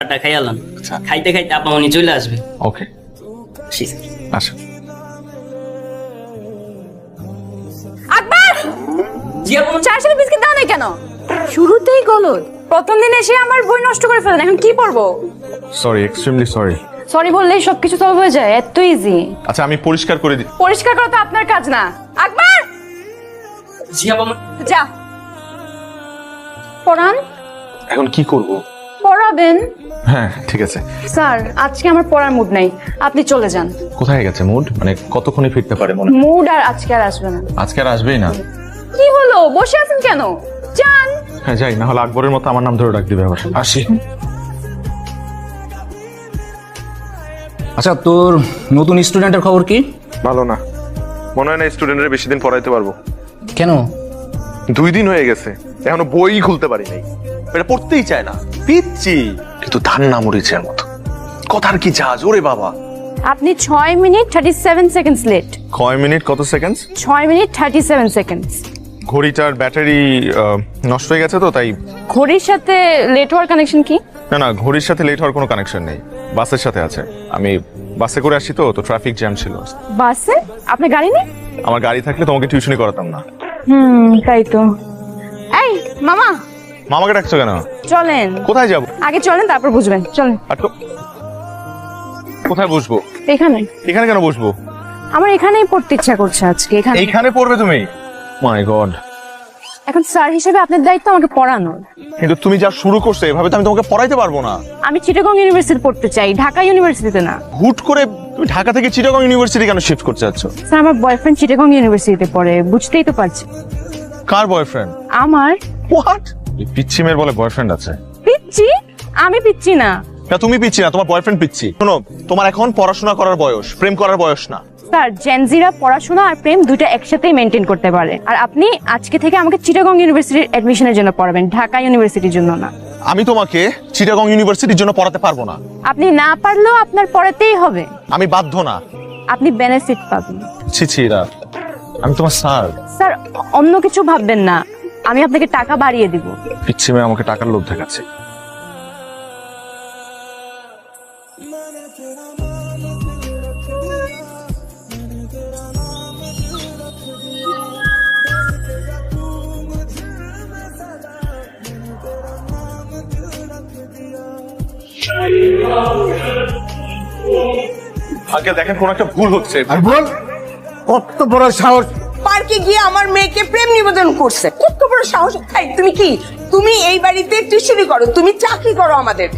খাবারটা খাইয়ালাম, খাইতে খাইতে আপা উনি চলে আসবে। ওকে আচ্ছা আকবর, চার সাথে বিস্কিট দাও না কেন? শুরুতেই গলদ। প্রথম দিন এসে আমার বই নষ্ট করে ফেলেন, এখন কি পড়বো? Sorry, extremely sorry. সরি বললেই সবকিছু সলভ হয়ে যায়, এত ইজি। আচ্ছা আমি পরিষ্কার করে দিই। পরিষ্কার করা তো আপনার কাজ না। আকবর জি আপা। যা পড়ান। এখন কি করব? পড়াবেন। হ্যাঁ ঠিক আছে। স্যার আজকে আমার পড়ার মুড নাই, আপনি চলে যান। কোথায় গেছে মুড? মানে কতক্ষণে ফিরতে পারে মনে? মুড আর আজকে আর আসবে না। আজকে আর আসবেই না? কি হলো, বসে আছেন কেন? যান। হ্যাঁ যাই, না হলে আকবরের মতো আমার নাম ধরে ডাক দিবে আবার। আসি। আচ্ছা, তোর নতুন স্টুডেন্টের খবর কি? ভালো না, মনে হয় না স্টুডেন্টের বেশি দিন পড়াইতে পারবো। কেন? 2 দিন হয়ে গেছে, এখনো বই খুলতে পারি নাই। এটা পড়তেই চায় না, পিচ্ছি কিন্তু ধান না মরিচের মতো। কথার কি জাজ ওরে বাবা। আপনি 6 মিনিট 37 সেকেন্ডস লেট। কয় মিনিট কত সেকেন্ডস? 6 minute 37 seconds. ঘড়িটার ব্যাটারি নষ্ট হয়ে গেছে তো তাই। ঘড়ির সাথে লেট হওয়ার কানেকশন কি? না না, ঘড়ির সাথে লেট হওয়ার কোনো কানেকশন নেই, বাসের সাথে আছে। আমি বাসে করে আসি তো ট্রাফিক জ্যাম ছিল। বাসে? আপনার গাড়ি নেই? আমার গাড়ি থাকলে তোমাকে টিউশনি করাতাম না। তাই তো। এই মামা, মামাকে ডাকছো কেন? চলেন। কোথায় যাব? আগে চলেন তারপর বুঝবেন, চলেন। আর তো কোথায় বসবো? এখানে। এখানে কেন বসবো? আমার এখানেই পড়তে ইচ্ছা করছে আজকে, এখানে। এইখানে পড়বে তুমি? মাই গড। এখন স্যার হিসেবে আপনার দায়িত্ব আমাকে পড়ানোর। কিন্তু তুমি যা শুরু করছো এভাবে তো আমি তোমাকে পড়াইতে পারবো না। আমি চিটাগং ইউনিভার্সিটি পড়তে চাই, ঢাকা ইউনিভার্সিটিতে না। হুট করে তুমি ঢাকা থেকে চিটাগং ইউনিভার্সিটি কেন শিফট করতে যাচ্ছ? স্যার আমার বয়ফ্রেন্ড চিটাগং ইউনিভার্সিটিতে পড়ে, বুঝতেই তো পারছি। কার বয়ফ্রেন্ড? আমার। হোয়াট? পিচ্ছি মেয়ের বলে বয়ফ্রেন্ড আছে? পিচ্ছি? আমি পিচ্ছি না। না তুমি পিচ্ছি না, তোমার বয়ফ্রেন্ড পিচ্ছি। শোনো, তোমার এখন পড়াশোনা করার বয়স, প্রেম করার বয়স না। স্যার জেনজিরা পড়াশোনা আর প্রেম দুইটা একসাথেই মেনটেন করতে পারে। আর আপনি আজকে থেকে আমাকে চিটাগং ইউনিভার্সিটির অ্যাডমিশনের জন্য পড়াবেন, ঢাকা ইউনিভার্সিটির জন্য না। আমি তোমাকে চিটাগং ইউনিভার্সিটির জন্য পড়াতে পারবো না। আপনি না পারলেও আপনার পড়াতেই হবে। আমি বাধ্য না। আপনি বেনিফিট পাবেন। ছি ছি রা, আমি তোমার স্যার। স্যার অন্য কিছু ভাববেন না, আমি আপনাকে টাকা বাড়িয়ে দিব। পিচ্ছি মেয়ে আমাকে টাকার লোভ দেখাচ্ছে। আগে দেখেন কোন একটা ভুল হচ্ছে। আর বল, কত বড় সাহস! পার্কে গিয়ে আমার মেয়েকে প্রেম নিবেদন করছে, কত বড় সাহস! এই তুমি কি, তুমি এই বাড়িতে টিউশনি করো, তুমি চাকরি করো আমাদের,